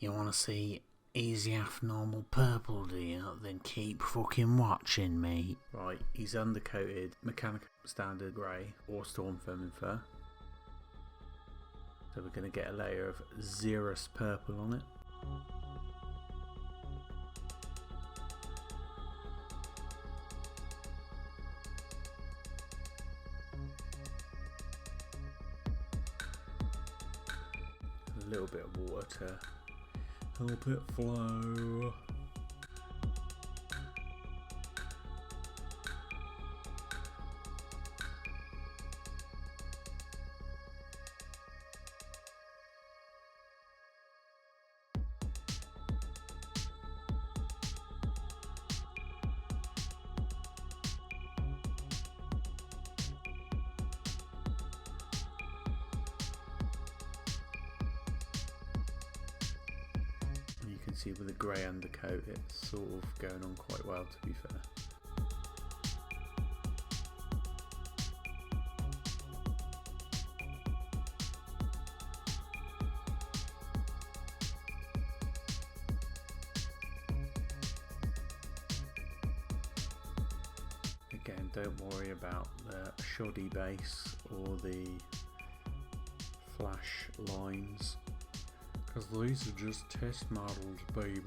You wanna see easy half normal purple, do you? Then keep fucking watching, mate. Right, he's undercoated mechanical standard grey or storm foaming fur. So we're going to get a layer of Xeris purple on it. A little bit of water to help it flow. You can see with the grey undercoat it's sort of going on quite well, to be fair. Again, don't worry about the shoddy base or the flash lines, because these are just test models, baby.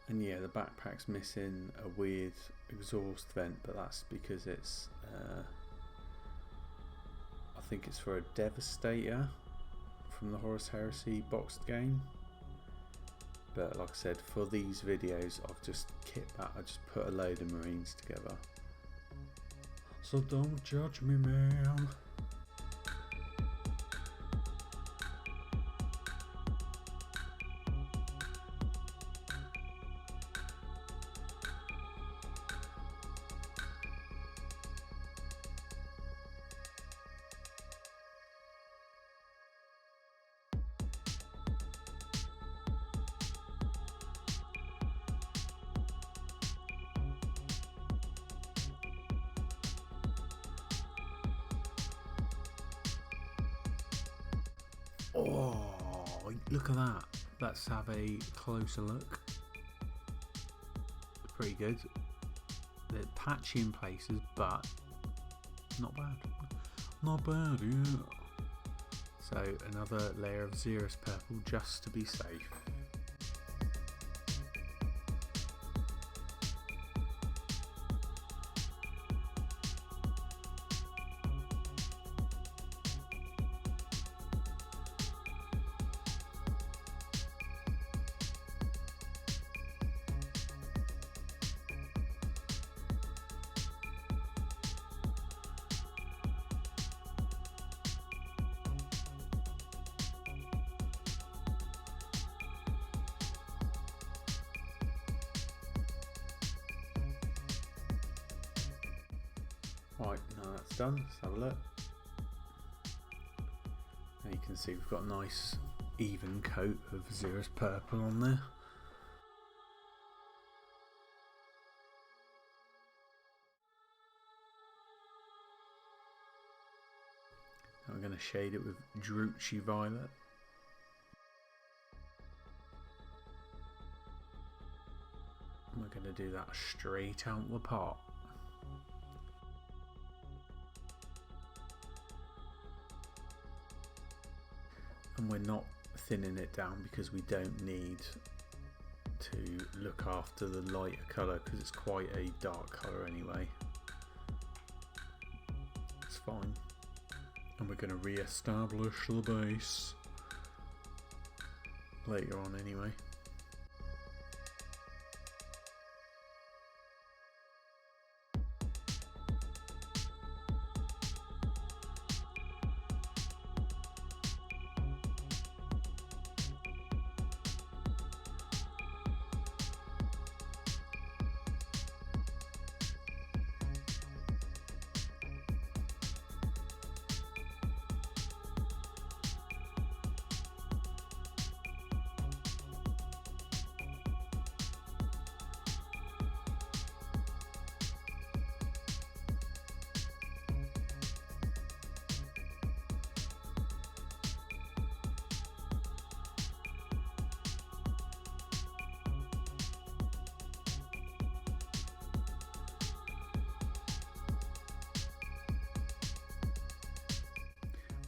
And yeah, the backpack's missing a weird exhaust vent, but that's because it's, I think it's for a Devastator from the Heresy boxed game. But like I said, for these videos, I've just I just put a load of Marines together. So don't judge me, man. Oh, look at that. Let's have a closer look. Pretty good. They're patchy in places, but not bad. Not bad, yeah. So another layer of Xeris purple just to be safe. Right, now that's done, let's have a look. And you can see we've got a nice even coat of Xeris purple on there. Now we're going to shade it with Drucci Violet. And we're going to do that straight out the pot. And we're not thinning it down because we don't need to look after the lighter colour because it's quite a dark colour anyway. It's fine. And we're going to re-establish the base later on anyway.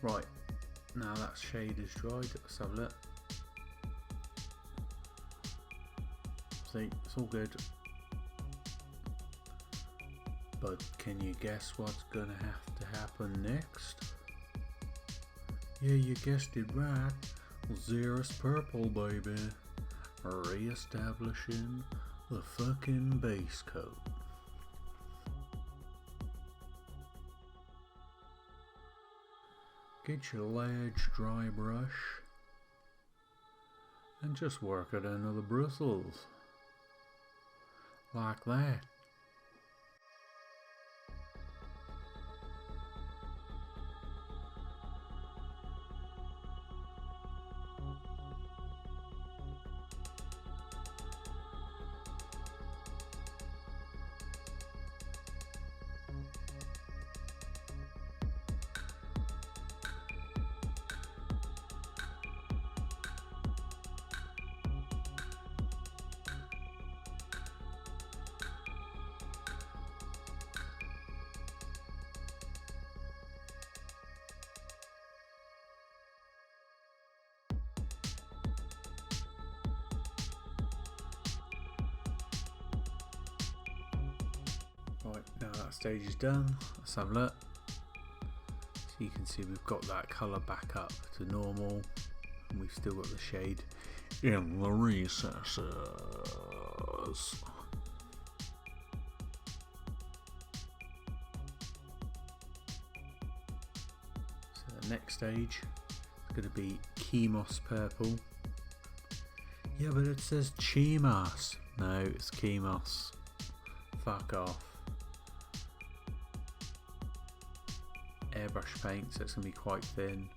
Right, now that shade is dried, let's have a look. See, it's all good. But can you guess what's gonna have to happen next? Yeah, you guessed it right. Xeris purple, baby. Reestablishing the fucking base coat. Get your large dry brush and just work it into the bristles. Like that. Right, now that stage is done, let's have a look. So you can see we've got that colour back up to normal, and we've still got the shade in the recesses. So the next stage is going to be Chemos purple. Yeah, but it says Chemos. No, it's Chemos. Fuck off. Airbrush paint, so it's going to be quite thin.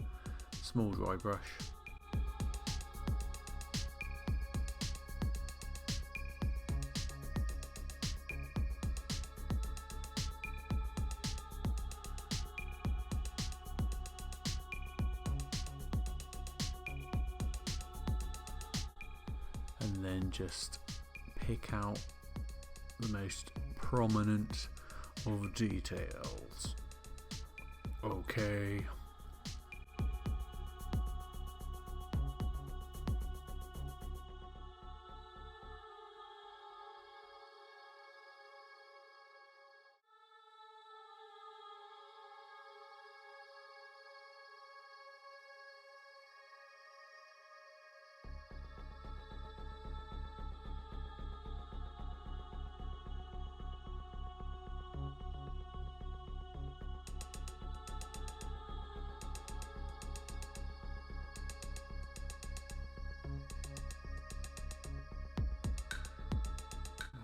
Small dry brush. And then just pick out the most prominent of details. Okay.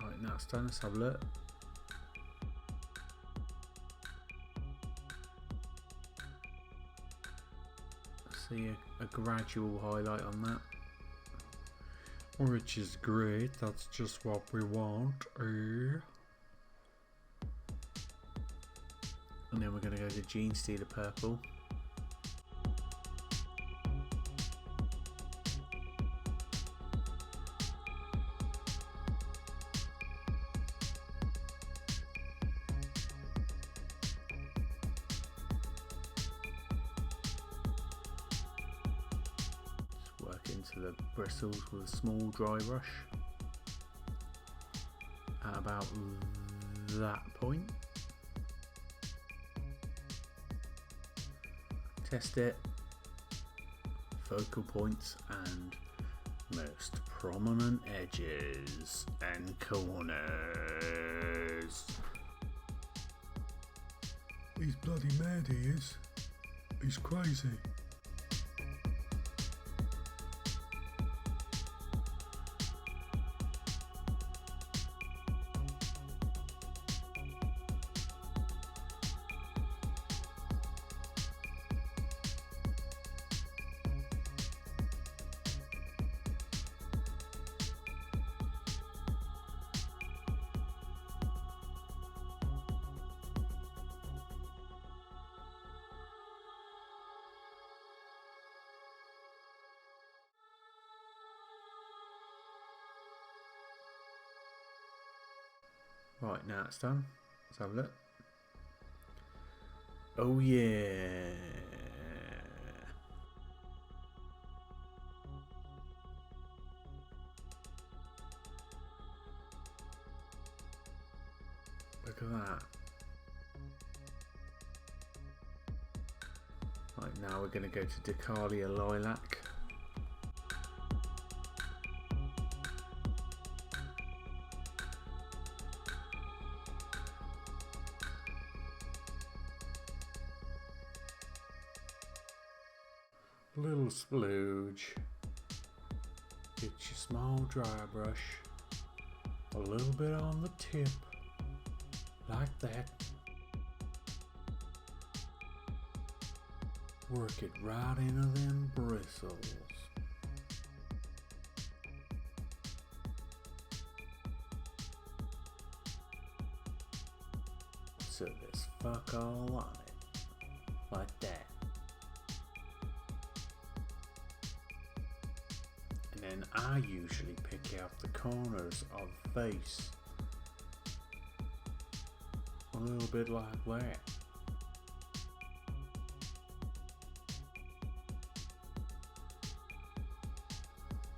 Right, now it's done, let's have a look. See a gradual highlight on that. Which is great, that's just what we want, eh? And then we're going to go to Gene Stealer purple. Into the bristles with a small dry brush at about that point. Test it, focal points and most prominent edges and corners. He's bloody mad, he is. He's crazy. Right, now it's done. Let's have a look. Oh yeah. Look at that. Right, now we're going to go to Decalia Lilac. Little splooge. Get your small dry brush. A little bit on the tip. Like that. Work it right into them bristles. So there's fuck all on it. Like that. And then I usually pick out the corners of the face. A little bit like that.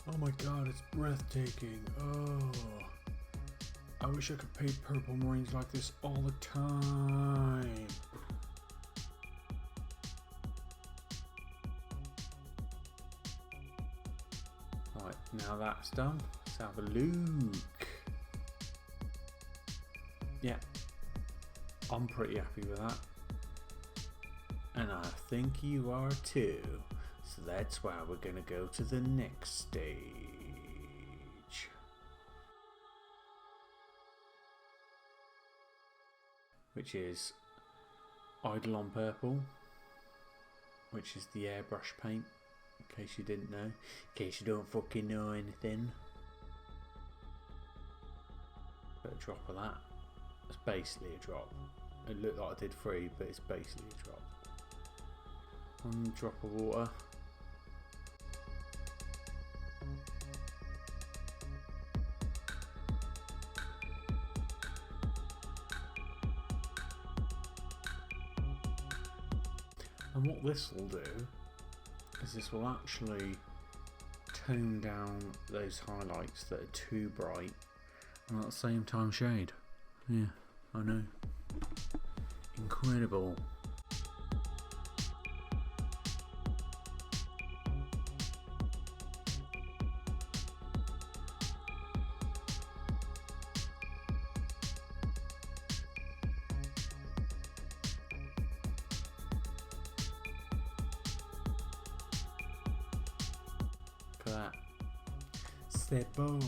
Oh my god, it's breathtaking. Oh, I wish I could paint purple marines like this all the time. Right, now that's done, let's have a look. Yeah, I'm pretty happy with that. And I think you are too. So that's why we're going to go to the next stage. Which is Idle on Purple. Which is the airbrush paint. In case you didn't know. In case you don't fucking know anything. Put a drop of that. It's basically a drop. It looked like I did 3, but it's basically a drop. 1 drop of water. And what this will do is this will actually tone down those highlights that are too bright and at the same time shade. Yeah, I know. Incredible. Look at that. C'est beau.